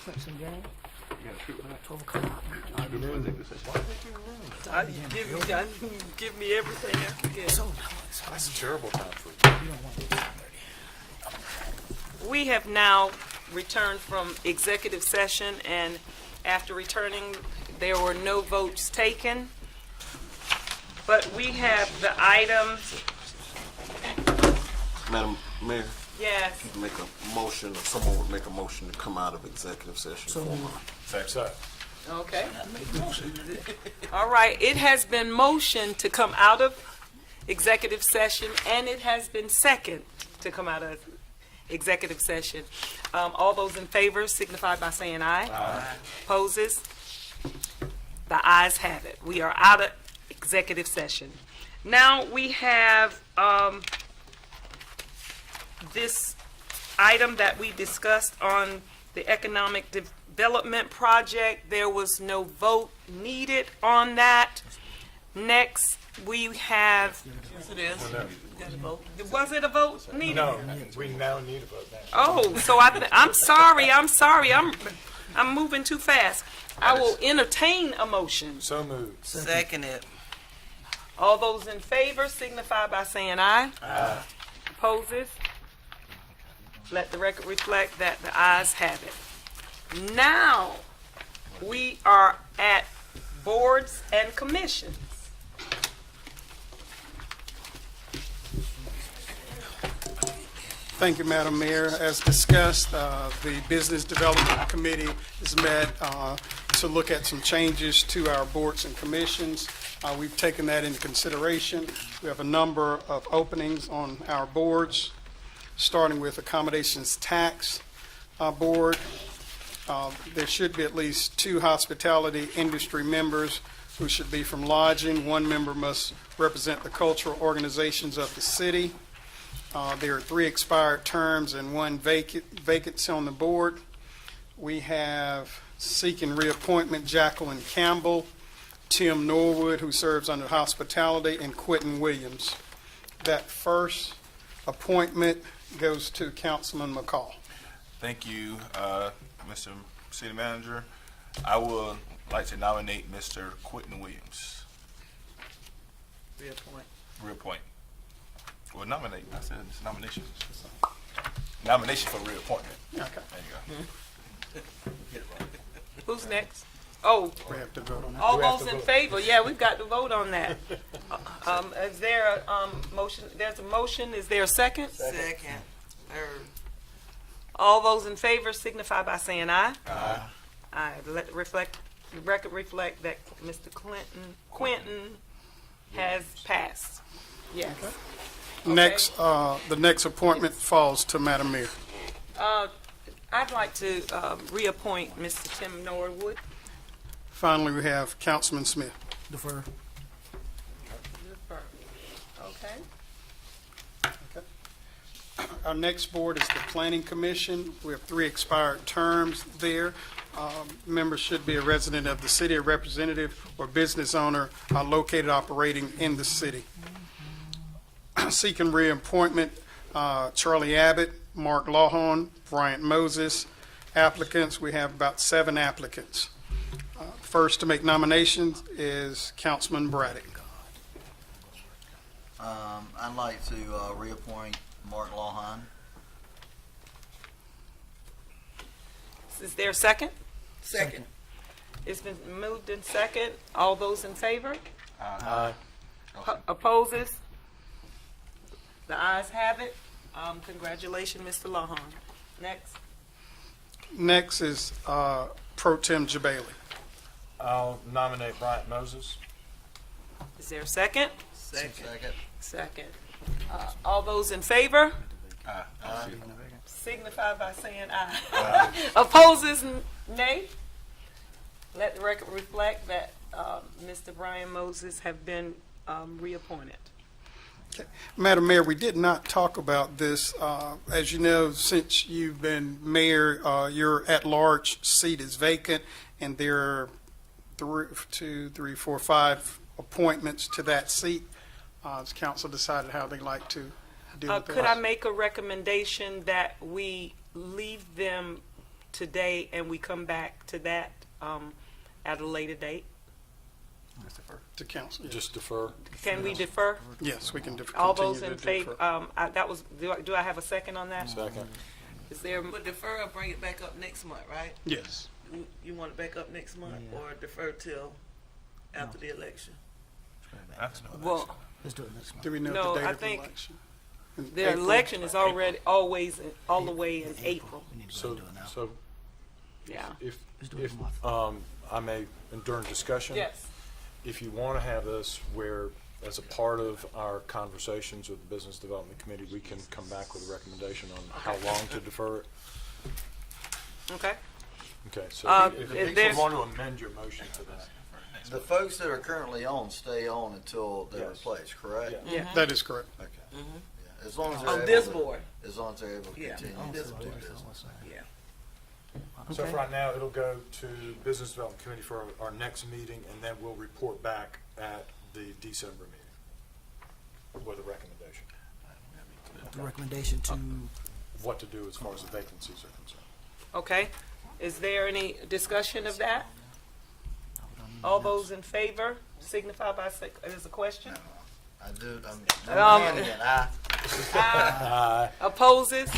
Clemson game. You got a trip back? 12 o'clock. Give me everything I can get. That's a terrible time for You don't want it. We have now returned from executive session, and after returning, there were no votes taken. But we have the items, Madam Mayor, yes. make a motion, or someone would make a motion to come out of executive session. So moved. Thanks, sir. Okay. All right, it has been motioned to come out of executive session, and it has been second to come out of executive session. All those in favor signify by saying aye. Aye. Opposes? The ayes have it. We are out of executive session. Now we have this item that we discussed on the economic development project. There was no vote needed on that. Next, we have, Yes, it is. Got to vote. was it a vote needed? No, we now need a vote now. Oh, so I'm sorry, I'm moving too fast. I will entertain a motion. So moved. Second it. All those in favor signify by saying aye. Aye. Opposes? Let the record reflect that the ayes have it. Now, we are at boards and commissions. Thank you, Madam Mayor. As discussed, the Business Development Committee has met to look at some changes to our boards and commissions. We've taken that into consideration. We have a number of openings on our boards, starting with Accommodations Tax Board. There should be at least 2 hospitality industry members who should be from lodging. 1 member must represent the cultural organizations of the city. There are 3 expired terms and 1 vacancy on the board. We have seeking reappointment Jacqueline Campbell, Tim Norwood, who serves under hospitality, and Quentin Williams. That first appointment goes to Councilman McCall. Thank you, Mr. City Manager. I would like to nominate Mr. Quentin Williams. Reappoint. Well, nominate. I said it's nomination. Nomination for reappointment. Okay. There you go. Who's next? Oh, We have to vote on that. all those in favor? Yeah, we've got to vote on that. Is there a motion? There's a motion. Is there a second? Second. Third. All those in favor signify by saying aye. Aye. Aye. Let the record reflect that Mr. Quentin has passed. Yes. Next, the next appointment falls to Madam Mayor. I'd like to reappoint Mr. Tim Norwood. Finally, we have Councilman Smith. Defer. Okay. Our next board is the Planning Commission. We have 3 expired terms there. Members should be a resident of the city, a representative, or business owner located operating in the city. Seeking reappointment, Charlie Abbott, Mark Lawhorn, Bryant Moses. Applicants, we have about 7 applicants. First to make nominations is Councilman Braddock. I'd like to reappoint Mark Lawhorn. Is there a second? Second. It's been moved in second. All those in favor? Aye. Opposes? The ayes have it. Congratulations, Mr. Lawhorn. Next. Next is Pro Tem Jabali. I'll nominate Bryant Moses. Is there a second? Second. Second. All those in favor? Aye. Signify by saying aye. Opposes, nay. Let the record reflect that Mr. Brian Moses have been reappointed. Madam Mayor, we did not talk about this. As you know, since you've been mayor, your at-large seat is vacant, and there are 5 appointments to that seat. Has council decided how they like to deal with Could I those? make a recommendation that we leave them today and we come back to that at a later date? To council, yes. Just defer. Can we defer? Yes, we can All continue those to in favor, defer. do I have a second on that? Second. Is there, But defer or bring it back up next month, right? Yes. You want it back up next month or defer till after the election? That's no well, Let's do it next month. Do we know No, the date I of the think- election? the election is already, always, all the way in April. We need to go So, do it now. so Yeah. if, Let's do it if, in a month. I may, and during discussion. Yes. If you want to have this where, as a part of our conversations with the Business Development Committee, we can come back with a recommendation on how long to defer it. Okay. Okay, so if if you there's- want to amend your motion to that. The folks that are currently on stay on until they're Yes. replaced, correct? Yeah. Yeah. That is correct. Okay. Yeah. As long as they're On able this to- board, As long as they're able to Yeah, continue on to this do board. business. yeah. So for right now, it'll go to Business Development Committee for our next meeting, and then we'll report back at the December meeting with a recommendation The recommendation to, of what to do as far as the vacancies are concerned. Okay. Is there any discussion of that? All those in favor signify by, there's a question? I do, I'm again, Opposes?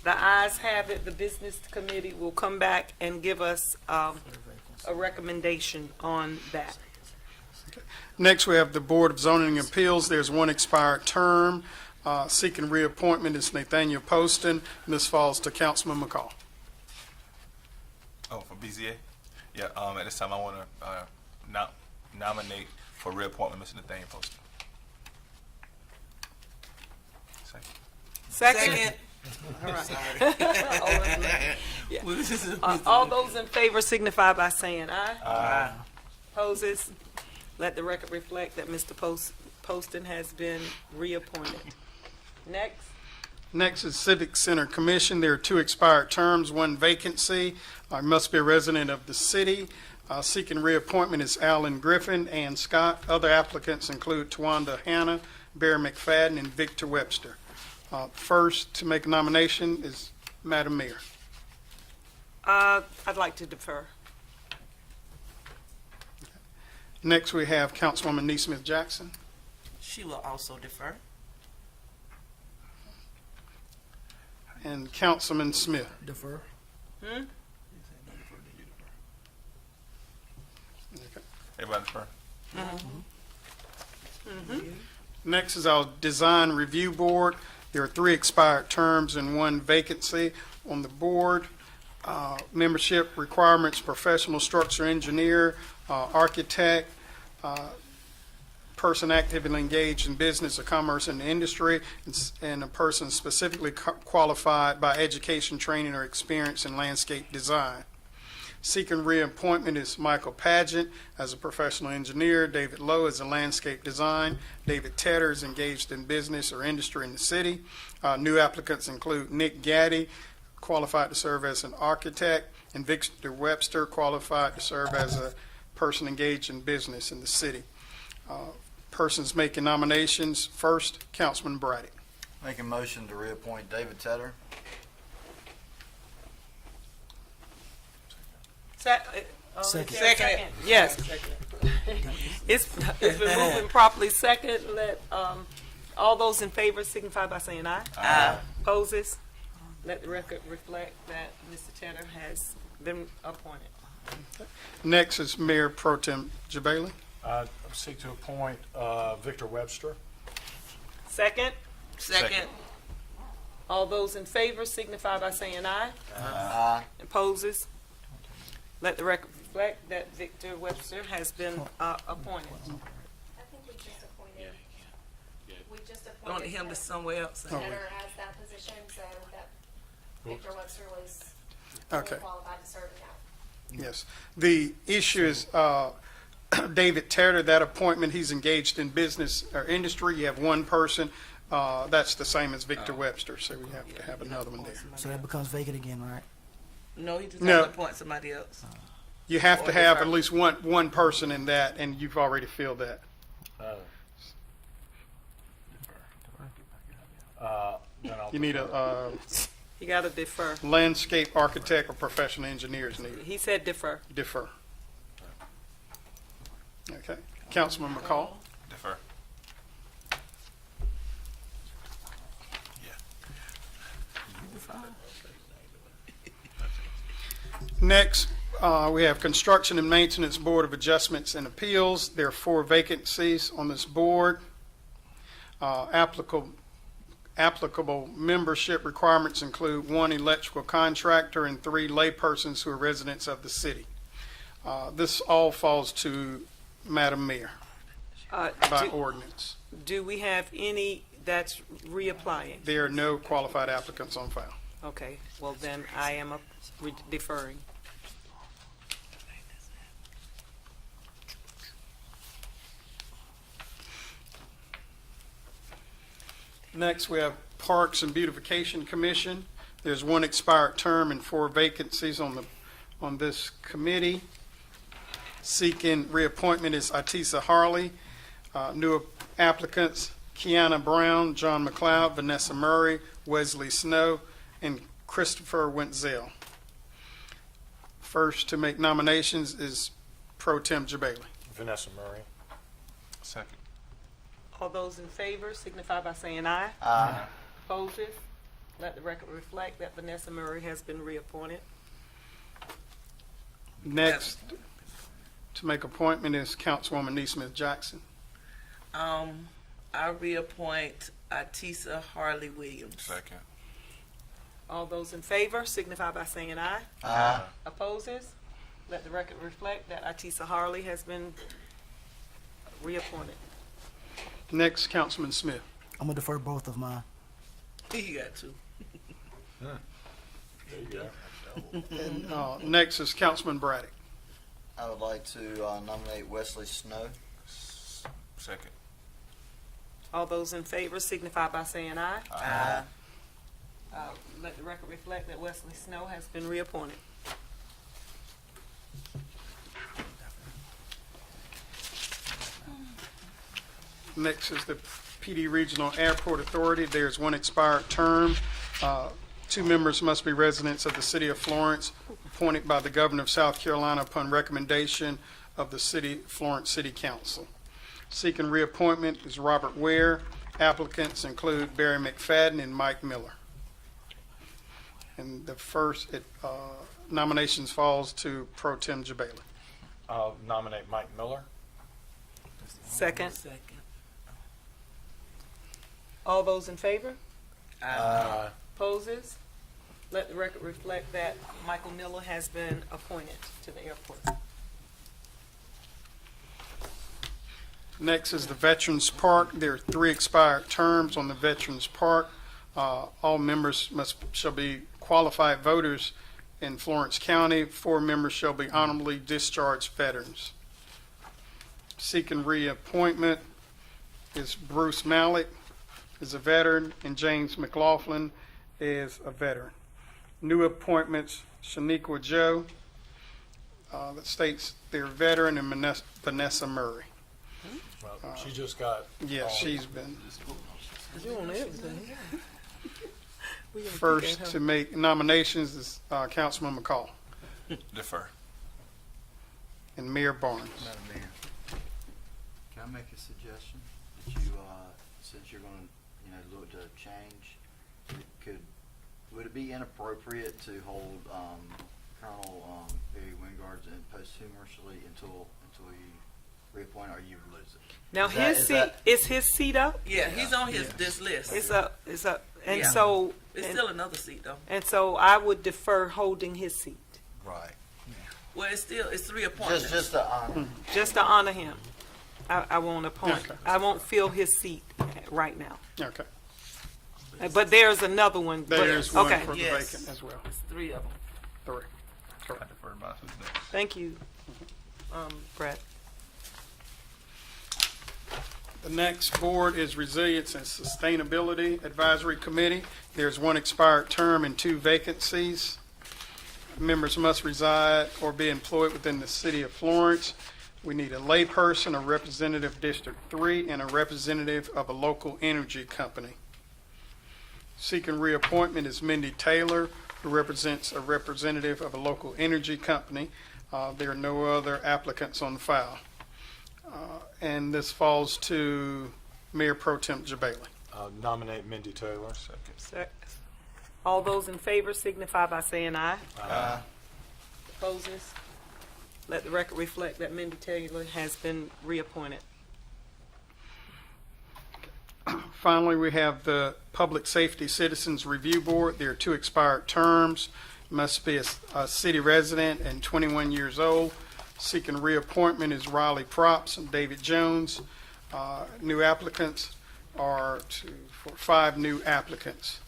The ayes have it. The Business Committee will come back and give us a recommendation on that. Next, we have the Board of Zoning Appeals. There's one expired term. Seeking reappointment is Nathaniel Poston, and this falls to Councilman McCall. Oh, for BZA? Yeah, at this time, I want to nominate for reappointment Mr. Nathaniel Poston. Second. Second? All those in favor signify by saying aye. Aye. Opposes? Let the record reflect that Mr. Poston has been reappointed. Next. Next is Civic Center Commission. There are two expired terms, one vacancy. Must be a resident of the city. Seeking reappointment is Alan Griffin and Scott. Other applicants include Tawanda Hanna, Barry McFadden, and Victor Webster. First to make a nomination is Madam Mayor. I'd like to defer. Next, we have Councilwoman Neesmith Jackson. She will also defer. And Councilman Smith. defer. Everybody defer? Next is our Design Review Board. There are three expired terms and one vacancy on the board. Membership requirements, professional structure engineer, architect, person actively engaged in business or commerce in the industry, and a person specifically qualified by education, training, or experience in landscape design. Seeking reappointment is Michael Pageant as a professional engineer, David Lowe as a landscape design, David Tedder is engaged in business or industry in the city. New applicants include Nick Gaddy, qualified to serve as an architect, and Victor Webster, qualified to serve as a person engaged in business in the city. Persons making nominations, first, Councilman Braddock. Make a motion to reappoint David Tedder. Second. Second. Yes. It's been moved and properly second. Let, all those in favor signify by saying aye. Aye. Opposes? Let the record reflect that Mr. Tedder has been appointed. Next is Mayor Pro Tem Jabali. Seek to appoint Victor Webster. Second? Second. All those in favor signify by saying aye. Aye. Opposes? Let the record reflect that Victor Webster has been appointed. I think we just appointed, we just Wanted appointed him to somewhere else. Tedder as that position, so that Victor Webster was Okay. fully qualified to serve in that. Yes. The issue is David Tedder, that appointment, he's engaged in business or industry. You have one person. That's the same as Victor Webster, so we have to have another one there. So that becomes vacant again, right? No, he just No. has to appoint somebody else. You have Or to have defer. at least one person in that, and you've already filled that. Then I'll You need defer. a, You gotta defer. Landscape architect or professional engineer is needed. He said defer. Defer. Okay. Councilman McCall. Defer. Next, we have Construction and Maintenance Board of Adjustments and Appeals. There are 4 vacancies on this board. Applicable membership requirements include 1 electrical contractor and 3 laypersons who are residents of the city. This all falls to Madam Mayor by ordinance. Do we have any that's reapplying? There are no qualified applicants on file. Okay, well then I am deferring. Next, we have Parks and Beautification Commission. There's 1 expired term and 4 vacancies on this committee. Seeking reappointment is Atisa Harley. New applicants, Kiana Brown, John McLeod, Vanessa Murray, Wesley Snow, and Christopher Wentzel. First to make nominations is Pro Tem Jabali. Vanessa Murray. Second. All those in favor signify by saying aye. Aye. Opposes? Let the record reflect that Vanessa Murray has been reappointed. Next to make appointment is Councilwoman Neesmith Jackson. I reappoint Atisa Harley Williams. Second. All those in favor signify by saying aye. Aye. Opposes? Let the record reflect that Atisa Harley has been reappointed. Next, Councilman Smith. I'm gonna defer both of mine. You got 2. There you go. And next is Councilman Braddock. I would like to nominate Wesley Snow. Second. All those in favor signify by saying aye. Aye. Let the record reflect that Wesley Snow has been reappointed. Next is the PD Regional Airport Authority. There's 1 expired term. 2 members must be residents of the city of Florence, appointed by the governor of South Carolina upon recommendation of the Florence City Council. Seeking reappointment is Robert Ware. Applicants include Barry McFadden and Mike Miller. And the first nominations falls to Pro Tem Jabali. I'll nominate Mike Miller. Second. All those in favor? Opposes? Let the record reflect that Michael Miller has been appointed to the airport. Next is the Veterans Park. There are 3 expired terms on the Veterans Park. All members shall be qualified voters in Florence County. 4 members shall be honorably discharged veterans. Seeking reappointment is Bruce Mallett is a veteran and James McLaughlin is a veteran. New appointments, Shaniqua Joe, that states they're veteran, and Vanessa Murray. Well, she just got. Yes, she's been. You on everything. First to make nominations is Councilman McCall Defer. and Mayor Barnes. Madam Mayor, can I make a suggestion? That you, since you're going to, look to change, would it be inappropriate to hold Colonel Barry Wingard's in posthumously until you reappoint, or you lose it? Now is his seat up? Yeah, he's on this list. It's up. And Yeah. so It's still another seat though. and so I would defer holding his seat Right. Well, it's 3 appointments. Just to honor. just to honor him. I won't appoint. Okay. I won't fill his seat right now. Okay. But there's another one. but- There's one okay. for the Yes. vacant as well. It's 3 of them. 3. I defer mine to the next. Thank you, Brett. The next board is Resilience and Sustainability Advisory Committee. There's 1 expired term and 2 vacancies. Members must reside or be employed within the city of Florence. We need a layperson, a representative of District 3, and a representative of a local energy company. Seeking reappointment is Mindy Taylor, who represents a representative of a local energy company. There are no other applicants on the file. And this falls to Mayor Pro Tem Jabali. Nominate Mindy Taylor. All those in favor signify by saying aye. Aye. Opposes? Let the record reflect that Mindy Taylor has been reappointed. Finally, we have the Public Safety Citizens Review Board. There are 2 expired terms. Must be a city resident and 21 years old. Seeking reappointment is Riley Props and David Jones. New applicants are for 5 new applicants.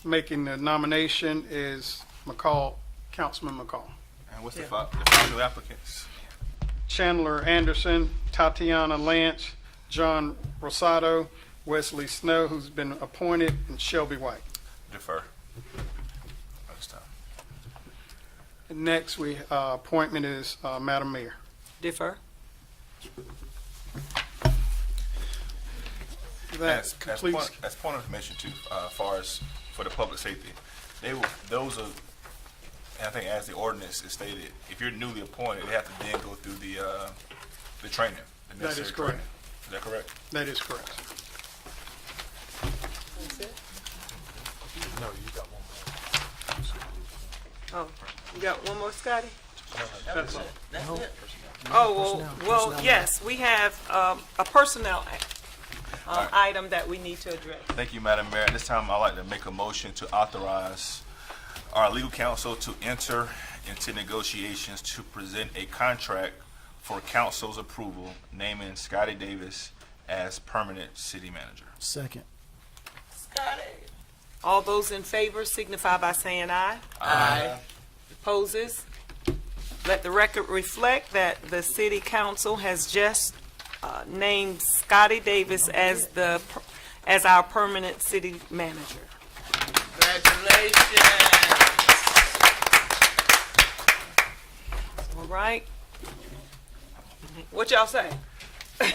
Making the nomination is Councilman McCall. And what's the five new applicants? Chandler Anderson, Tatiana Lance, John Rosado, Wesley Snow, who's been appointed, and Shelby White. Defer. Next time. And next, appointment is Madam Mayor. Defer. That completes. As point of information too, far as for the public safety, those are, and I think as the ordinance is stated, if you're newly appointed, they have to then go through the training. The That is necessary correct. training. Is that correct? That is correct. No, you got one Oh, you got one more, Scotty? That's all. That's it. Oh, well, Personnel. yes, we have a personnel item that we need to address. Thank you, Madam Mayor. At this time, I'd like to make a motion to authorize our legal counsel to enter into negotiations to present a contract for council's approval, naming Scotty Davis as permanent city manager. Second. Scotty. All those in favor signify by saying aye. Aye. Opposes? Let the record reflect that the city council has just named Scotty Davis as our permanent city manager. Congratulations. All right? What y'all say?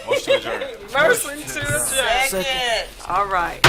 Motion to adjourn. Motion to adjourn. Second. All right.